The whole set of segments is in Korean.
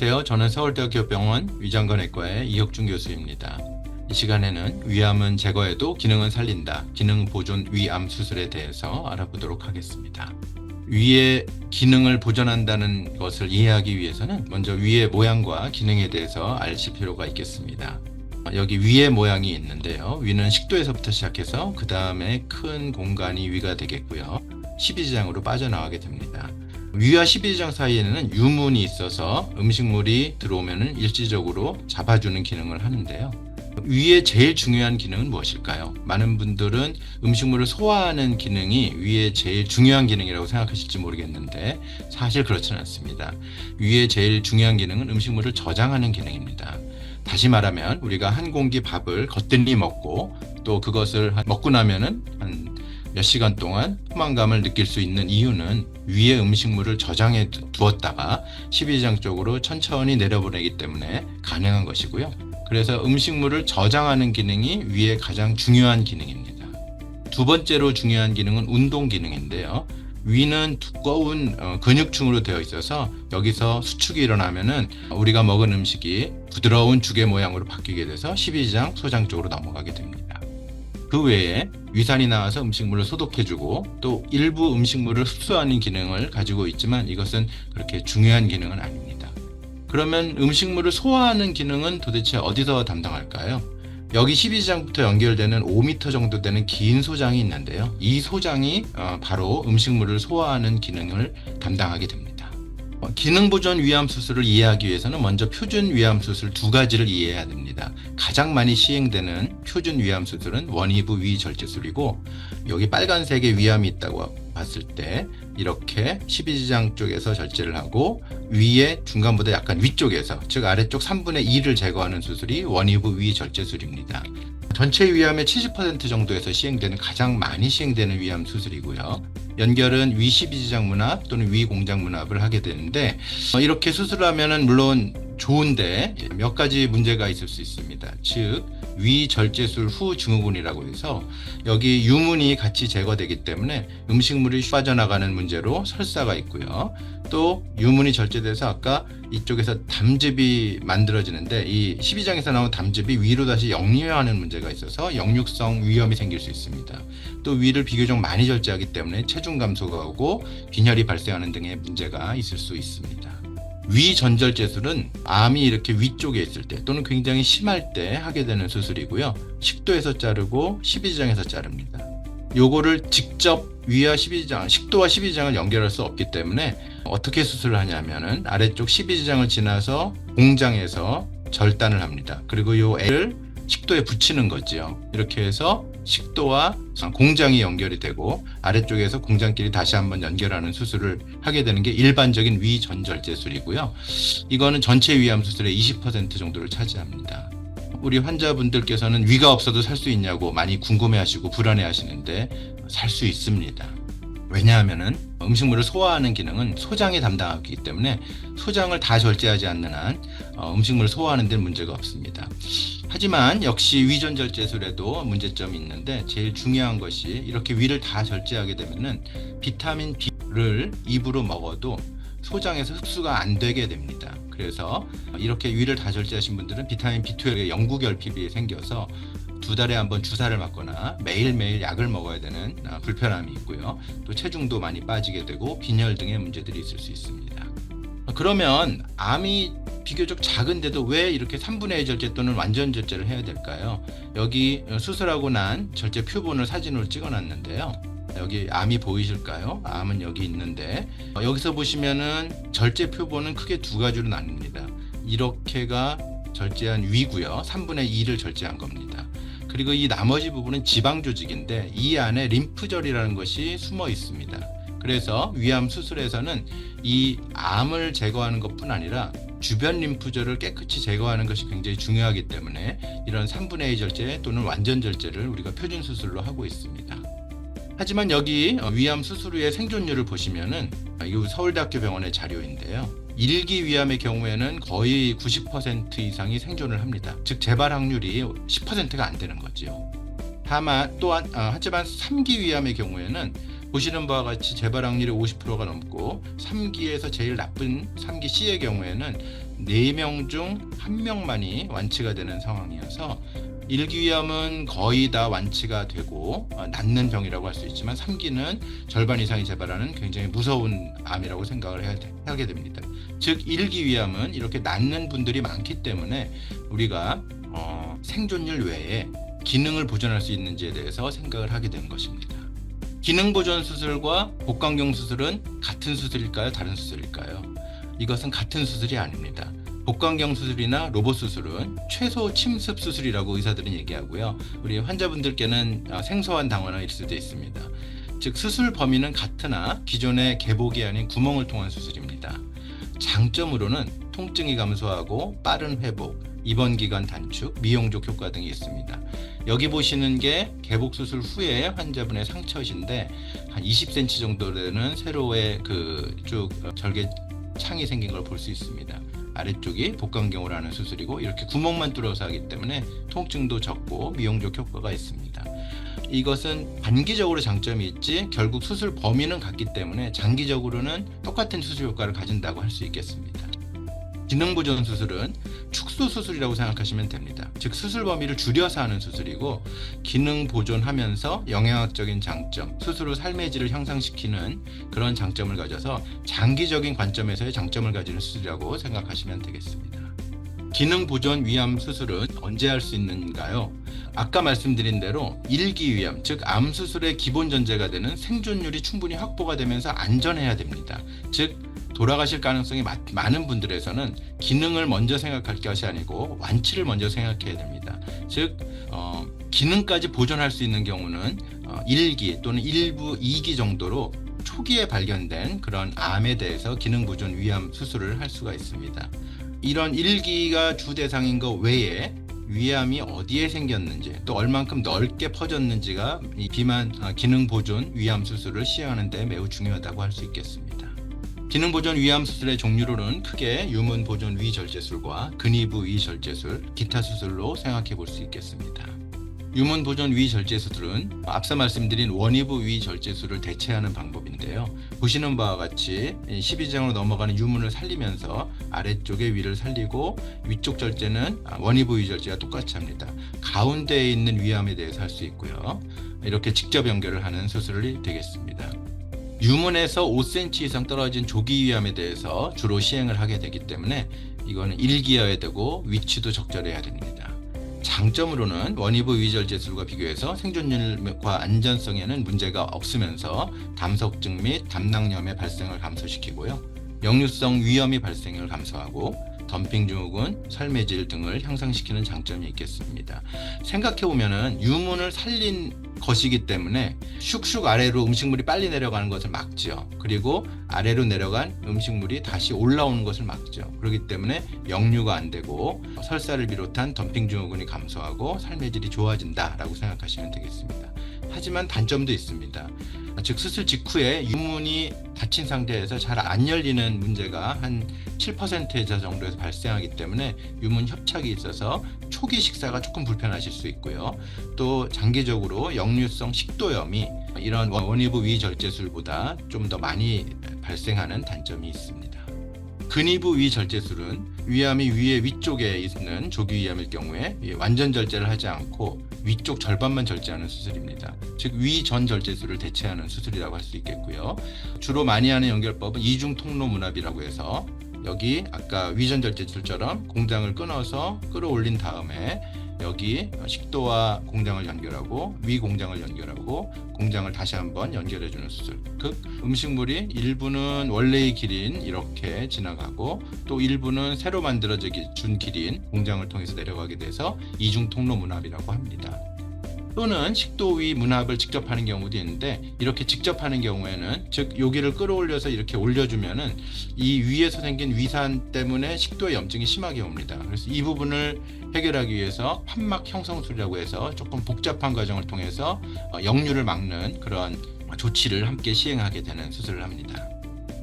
안녕하세요. 저는 서울대학교 병원 위장관외과의 이혁준 교수입니다. 이 시간에는 위암은 제거해도 기능은 살린다. 기능 보존 위암 수술에 대해서 알아보도록 하겠습니다. 위의 기능을 보존한다는 것을 이해하기 위해서는 먼저 위의 모양과 기능에 대해서 아실 필요가 있겠습니다. 여기 위의 모양이 있는데요. 위는 식도에서부터 시작해서 그 다음에 큰 공간이 위가 되겠고요. 십이지장으로 빠져나가게 됩니다. 위와 십이지장 사이에는 유문이 있어서 음식물이 들어오면 일시적으로 잡아주는 기능을 하는데요. 위의 제일 중요한 기능은 무엇일까요? 많은 분들은 음식물을 소화하는 기능이 위의 제일 중요한 기능이라고 생각하실지 모르겠는데 사실 그렇지는 않습니다. 위의 제일 중요한 기능은 음식물을 저장하는 기능입니다. 다시 말하면 우리가 한 공기 밥을 거뜬히 먹고 또 그것을 먹고 나면은 한 몇 시간 동안 포만감을 느낄 수 있는 이유는 위에 음식물을 저장해 두었다가 십이지장 쪽으로 천천히 내려보내기 때문에 가능한 것이고요. 그래서 음식물을 저장하는 기능이 위의 가장 중요한 기능입니다. 두 번째로 중요한 기능은 운동 기능인데요. 위는 두꺼운 근육층으로 되어 있어서 여기서 수축이 일어나면은 우리가 먹은 음식이 부드러운 죽의 모양으로 바뀌게 돼서 십이지장, 소장 쪽으로 넘어가게 됩니다. 그 외에 위산이 나와서 음식물을 소독해주고 또 일부 음식물을 흡수하는 기능을 가지고 있지만 이것은 그렇게 중요한 기능은 아닙니다. 그러면 음식물을 소화하는 기능은 도대체 어디서 담당할까요? 여기 십이지장부터 연결되는 5m 정도 되는 긴 소장이 있는데요. 이 소장이 바로 음식물을 소화하는 기능을 담당하게 됩니다. 기능 보존 위암 수술을 이해하기 위해서는 먼저 표준 위암 수술 두 가지를 이해해야 됩니다. 가장 많이 시행되는 표준 위암 수술은 원위부 위절제술이고 여기 빨간색의 위암이 있다고 봤을 때 이렇게 십이지장 쪽에서 절제를 하고 위에 중간보다 약간 위쪽에서 즉 아래쪽 3분의 2를 제거하는 수술이 원위부 위절제술입니다. 전체 위암의 70% 정도에서 시행되는 가장 많이 시행되는 위암 수술이고요. 연결은 위 십이지장 문합 또는 위 공장 문합을 하게 되는데 이렇게 수술을 하면은 물론 좋은데 몇 가지 문제가 있을 수 있습니다. 즉 위절제술 후 증후군이라고 해서 여기 유문이 같이 제거되기 때문에 음식물이 빠져나가는 문제로 설사가 있고요. 또 유문이 절제돼서 아까 이쪽에서 담즙이 만들어지는데 이 십이지장에서 나온 담즙이 위로 다시 역류하는 문제가 있어서 역류성 위염이 생길 수 있습니다. 또 위를 비교적 많이 절제하기 때문에 체중 감소가 오고 빈혈이 발생하는 등의 문제가 있을 수 있습니다. 위전절제술은 암이 이렇게 위쪽에 있을 때 또는 굉장히 심할 때 하게 되는 수술이고요. 식도에서 자르고 십이지장에서 자릅니다. 요거를 직접 위와 십이지장, 식도와 십이지장을 연결할 수 없기 때문에 어떻게 수술을 하냐면은 아래쪽 십이지장을 지나서 공장에서 절단을 합니다. 그리고 요 애를 식도에 붙이는 거지요. 이렇게 해서 식도와 공장이 연결이 되고 아래쪽에서 공장끼리 다시 한번 연결하는 수술을 하게 되는 게 일반적인 위전절제술이고요. 이거는 전체 위암 수술의 20% 정도를 차지합니다. 우리 환자분들께서는 위가 없어도 살 수 있냐고 많이 궁금해하시고 불안해하시는데 살 수 있습니다. 왜냐하면은 음식물을 소화하는 기능은 소장이 담당하기 때문에 소장을 다 절제하지 않는 한 음식물을 소화하는 데는 문제가 없습니다. 하지만 역시 위전절제술에도 문제점이 있는데 제일 중요한 것이 이렇게 위를 다 절제하게 되면은 비타민 B를 입으로 먹어도 소장에서 흡수가 안 되게 됩니다. 그래서 이렇게 위를 다 절제하신 분들은 비타민 B12의 영구결핍이 생겨서 2달에 한 번 주사를 맞거나 매일매일 약을 먹어야 되는 불편함이 있고요. 또 체중도 많이 빠지게 되고 빈혈 등의 문제들이 있을 수 있습니다. 그러면 암이 비교적 작은데도 왜 이렇게 3분의 2 절제 또는 완전 절제를 해야 될까요? 여기 수술하고 난 절제 표본을 사진으로 찍어놨는데요. 여기 암이 보이실까요? 암은 여기 있는데 여기서 보시면은 절제 표본은 크게 두 가지로 나뉩니다. 이렇게가 절제한 위고요. 3분의 2를 절제한 겁니다. 그리고 이 나머지 부분은 지방 조직인데 이 안에 림프절이라는 것이 숨어 있습니다. 그래서 위암 수술에서는 이 암을 제거하는 것뿐 아니라 주변 림프절을 깨끗이 제거하는 것이 굉장히 중요하기 때문에 이런 3분의 2 절제 또는 완전 절제를 우리가 표준 수술로 하고 있습니다. 하지만 여기 위암 수술 후의 생존율을 보시면은 이거 서울대학교 병원의 자료인데요. 1기 위암의 경우에는 거의 90% 이상이 생존을 합니다. 즉 재발 확률이 10%가 안 되는 거죠. 다만 또한 하지만 3기 위암의 경우에는 보시는 바와 같이 재발 확률이 50%가 넘고 3기에서 제일 나쁜 3기 C의 경우에는 4명 중 1명만이 완치가 되는 상황이어서 1기위암은 거의 다 완치가 되고 낫는 병이라고 할 수 있지만 3기는 절반 이상이 재발하는 굉장히 무서운 암이라고 생각을 하게 됩니다. 즉 1기위암은 이렇게 낫는 분들이 많기 때문에 우리가 생존율 외에 기능을 보존할 수 있는지에 대해서 생각을 하게 된 것입니다. 기능 보존 수술과 복강경 수술은 같은 수술일까요? 다른 수술일까요? 이것은 같은 수술이 아닙니다. 복강경 수술이나 로봇 수술은 최소 침습 수술이라고 의사들은 얘기하고요. 우리 환자분들께는 생소한 단어일 수도 있습니다. 즉 수술 범위는 같으나 기존의 개복이 아닌 구멍을 통한 수술입니다. 장점으로는 통증이 감소하고 빠른 회복, 입원 기간 단축, 미용족 효과 등이 있습니다. 여기 보시는 게 개복 수술 후에 환자분의 상처신데 한 20cm 정도 되는 세로의 쭉 절개 창이 생긴 걸 볼 수 있습니다. 아래쪽이 복강경으로 하는 수술이고 이렇게 구멍만 뚫어서 하기 때문에 통증도 적고 미용족 효과가 있습니다. 이것은 단기적으로 장점이 있지 결국 수술 범위는 같기 때문에 장기적으로는 똑같은 수술 효과를 가진다고 할 수 있겠습니다. 기능 보존 수술은 축소 수술이라고 생각하시면 됩니다. 즉 수술 범위를 줄여서 하는 수술이고 기능 보존하면서 영양학적인 장점, 수술 후 삶의 질을 향상시키는 그런 장점을 가져서 장기적인 관점에서의 장점을 가지는 수술이라고 생각하시면 되겠습니다. 기능 보존 위암 수술은 언제 할 수 있는가요? 아까 말씀드린 대로 1기 위암, 즉 암 수술의 기본 전제가 되는 생존율이 충분히 확보가 되면서 안전해야 됩니다. 즉 돌아가실 가능성이 많은 분들에서는 기능을 먼저 생각할 것이 아니고 완치를 먼저 생각해야 됩니다. 즉 기능까지 보존할 수 있는 경우는 1기 또는 일부 2기 정도로 초기에 발견된 그런 암에 대해서 기능 보존 위암 수술을 할 수가 있습니다. 이런 1기가 주 대상인 것 외에 위암이 어디에 생겼는지 또 얼만큼 넓게 퍼졌는지가 이 비만 기능 보존 위암 수술을 시행하는 데 매우 중요하다고 할 수 있겠습니다. 기능 보존 위암 수술의 종류로는 크게 유문 보존 위절제술과 근위부 위절제술, 기타 수술로 생각해 볼 수 있겠습니다. 유문 보존 위절제술은 앞서 말씀드린 원위부 위절제술을 대체하는 방법인데요. 보시는 바와 같이 12지장으로 넘어가는 유문을 살리면서 아래쪽의 위를 살리고 위쪽 절제는 원위부 위절제와 똑같이 합니다. 가운데에 있는 위암에 대해서 할 수 있고요. 이렇게 직접 연결을 하는 수술이 되겠습니다. 유문에서 5cm 이상 떨어진 조기 위암에 대해서 주로 시행을 하게 되기 때문에 이거는 1기여야 되고 위치도 적절해야 됩니다. 장점으로는 원위부 위절제술과 비교해서 생존율과 안전성에는 문제가 없으면서 담석증 및 담낭염의 발생을 감소시키고요. 역류성 위염이 발생을 감소하고 덤핑 증후군, 삶의 등을 향상시키는 장점이 있겠습니다. 생각해보면 유문을 살린 것이기 때문에 슉슉 아래로 음식물이 빨리 내려가는 것을 막죠. 그리고 아래로 내려간 음식물이 다시 올라오는 것을 막죠. 그렇기 때문에 역류가 안 되고 설사를 비롯한 덤핑 증후군이 감소하고 삶의 질이 좋아진다라고 생각하시면 되겠습니다. 하지만 단점도 있습니다. 즉 수술 직후에 유문이 닫힌 상태에서 잘 안 열리는 문제가 한 7% 정도에서 발생하기 때문에 유문 협착이 있어서 초기 식사가 조금 불편하실 수 있고요. 또 장기적으로 역류성 식도염이 이런 원위부 위절제술보다 좀 더 많이 발생하는 단점이 있습니다. 근위부 위절제술은 위암이 위의 위쪽에 있는 조기 위암일 경우에 완전 절제를 하지 않고 위쪽 절반만 절제하는 수술입니다. 즉 위전 절제술을 대체하는 수술이라고 할 수 있겠고요. 주로 많이 하는 연결법은 이중 통로 문합이라고 해서 여기 아까 위전 절제술처럼 공장을 끊어서 끌어올린 다음에 여기 식도와 공장을 연결하고 위 공장을 연결하고 공장을 다시 한번 연결해주는 수술. 즉 음식물이 일부는 원래의 길인 이렇게 지나가고 또 일부는 새로 만들어진 길인 공장을 통해서 내려가게 돼서 이중 통로 문합이라고 합니다. 또는 식도 위 문합을 직접 하는 경우도 있는데 이렇게 직접 하는 경우에는 즉 여기를 끌어올려서 이렇게 올려주면은 이 위에서 생긴 위산 때문에 식도에 염증이 심하게 옵니다. 그래서 이 부분을 해결하기 위해서 판막 형성술이라고 해서 조금 복잡한 과정을 통해서 역류를 막는 그런 조치를 함께 시행하게 되는 수술을 합니다.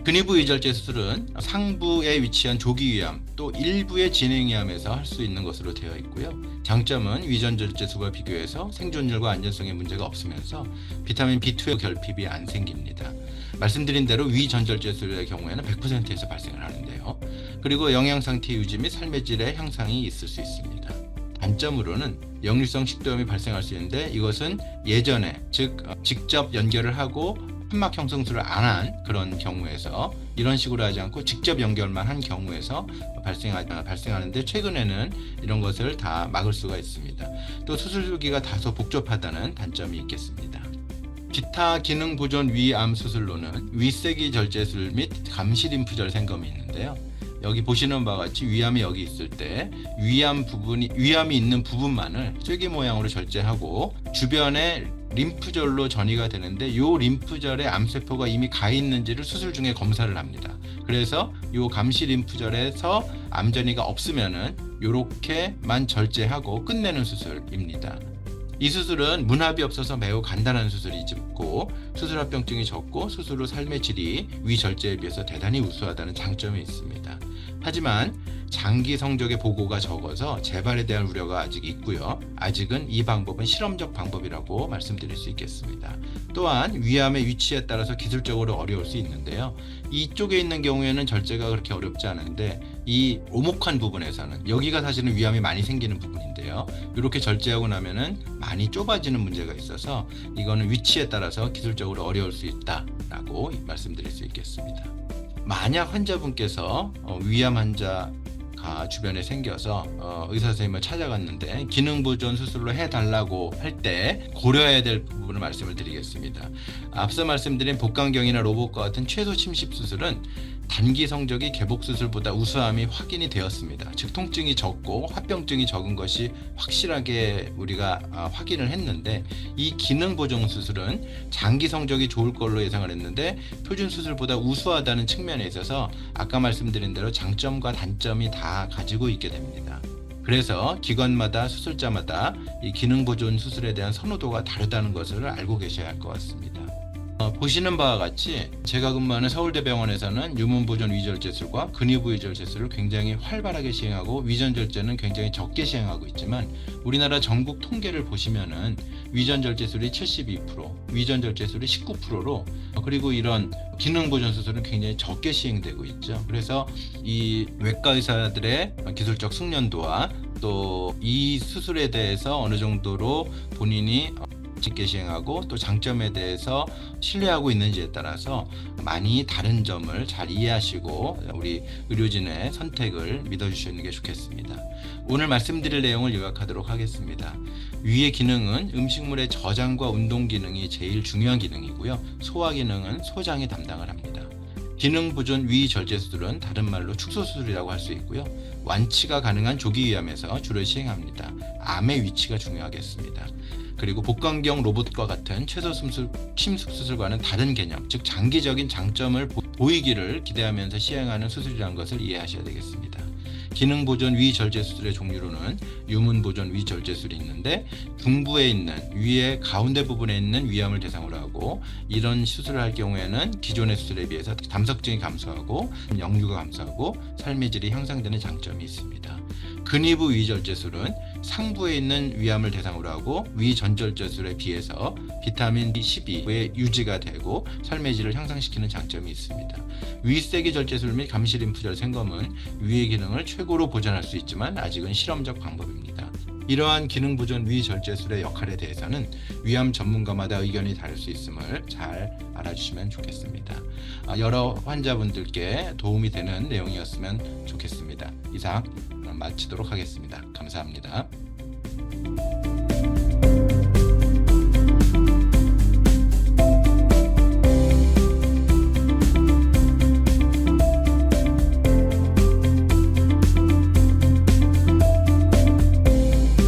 근위부 위절제 수술은 상부에 위치한 조기 위암 또 일부의 진행 위암에서 할 수 있는 것으로 되어 있고요. 장점은 위전 절제술과 비교해서 생존율과 안전성에 문제가 없으면서 비타민 B2의 결핍이 안 생깁니다. 말씀드린 대로 위전 절제술의 경우에는 100%에서 발생을 하는데요. 있고요. 그리고 영양 상태 유지 및 삶의 질의 향상이 있을 수 있습니다. 단점으로는 역류성 식도염이 발생할 수 있는데 이것은 예전에 즉 직접 연결을 하고 판막 형성술을 안 한 그런 경우에서 이런 식으로 하지 않고 직접 연결만 한 경우에서 발생하는데 최근에는 이런 것을 다 막을 수가 있습니다. 또 수술 후기가 다소 복잡하다는 단점이 있겠습니다. 기타 기능 보존 위암 수술로는 위세기 절제술 및 감시 림프절 생검이 있는데요. 여기 보시는 바와 같이 위암이 여기 있을 때 위암이 있는 부분만을 쐐기 모양으로 절제하고 주변에 림프절로 전이가 되는데 이 림프절에 암세포가 이미 가 있는지를 수술 중에 검사를 합니다. 그래서 이 감시 림프절에서 암전이가 없으면은 이렇게만 절제하고 끝내는 수술입니다. 이 수술은 문합이 없어서 매우 간단한 수술이고 수술 합병증이 적고 수술 후 삶의 질이 위 절제에 비해서 대단히 우수하다는 장점이 있습니다. 하지만 장기 성적의 보고가 적어서 재발에 대한 우려가 아직 있고요. 아직은 이 방법은 실험적 방법이라고 말씀드릴 수 있겠습니다. 또한 위암의 위치에 따라서 기술적으로 어려울 수 있는데요. 이쪽에 있는 경우에는 절제가 그렇게 어렵지 않은데 이 오목한 부분에서는 여기가 사실은 위암이 많이 생기는 부분인데요. 이렇게 절제하고 나면은 많이 좁아지는 문제가 있어서 이거는 위치에 따라서 기술적으로 어려울 수 있다라고 말씀드릴 수 있겠습니다. 만약 환자분께서 위암 환자가 주변에 생겨서 의사 선생님을 찾아갔는데 기능 보존 수술로 해달라고 할 때 고려해야 될 부분을 말씀을 드리겠습니다. 앞서 말씀드린 복강경이나 로봇과 같은 최소 침습 수술은 단기 성적이 개복 수술보다 우수함이 확인이 되었습니다. 즉 통증이 적고 합병증이 적은 것이 확실하게 우리가 확인을 했는데 이 기능 보존 수술은 장기 성적이 좋을 걸로 예상을 했는데 표준 수술보다 우수하다는 측면에 있어서 아까 말씀드린 대로 장점과 단점이 다 가지고 있게 됩니다. 그래서 기관마다 수술자마다 이 기능 보존 수술에 대한 선호도가 다르다는 것을 알고 계셔야 할 것 같습니다. 보시는 바와 같이 제가 근무하는 서울대병원에서는 유문보존 위절제술과 근위부 위절제술을 굉장히 활발하게 시행하고 위전절제는 굉장히 적게 시행하고 있지만 우리나라 전국 통계를 보시면은 위전절제술이 72%, 위전절제술이 19%로 그리고 이런 기능보존 수술은 굉장히 적게 시행되고 있죠. 그래서 이 외과 의사들의 기술적 숙련도와 또 이 수술에 대해서 어느 정도로 본인이 쉽게 시행하고 또 장점에 대해서 신뢰하고 있는지에 따라서 많이 다른 점을 잘 이해하시고 우리 의료진의 선택을 믿어주시는 게 좋겠습니다. 오늘 말씀드릴 내용을 요약하도록 하겠습니다. 위의 기능은 음식물의 저장과 운동 기능이 제일 중요한 기능이고요. 소화 기능은 소장이 담당을 합니다. 기능 보존 위 절제 수술은 다른 말로 축소 수술이라고 할 수 있고요. 완치가 가능한 조기 위암에서 주로 시행합니다. 암의 위치가 중요하겠습니다. 그리고 복강경 로봇과 같은 최소 침습 수술과는 다른 개념, 즉 장기적인 장점을 보이기를 기대하면서 시행하는 수술이라는 것을 이해하셔야 되겠습니다. 기능 보존 위 절제 수술의 종류로는 유문 보존 위 절제 수술이 있는데 중부에 있는 위의 가운데 부분에 있는 위암을 대상으로 하고 이런 수술을 할 경우에는 기존의 수술에 비해서 담석증이 감소하고 역류가 감소하고 삶의 질이 향상되는 장점이 있습니다. 근위부 위절제술은 상부에 있는 위암을 대상으로 하고 위전절제술에 비해서 비타민 B12의 유지가 되고 삶의 질을 향상시키는 장점이 있습니다. 위세기 절제술 및 감시 림프절 생검은 위의 기능을 최고로 보존할 수 있지만 아직은 실험적 방법입니다. 이러한 기능 보존 위 절제술의 역할에 대해서는 위암 전문가마다 의견이 다를 수 있음을 잘 알아주시면 좋겠습니다. 여러 환자분들께 도움이 되는 내용이었으면 좋겠습니다. 이상 마치도록 하겠습니다. 감사합니다.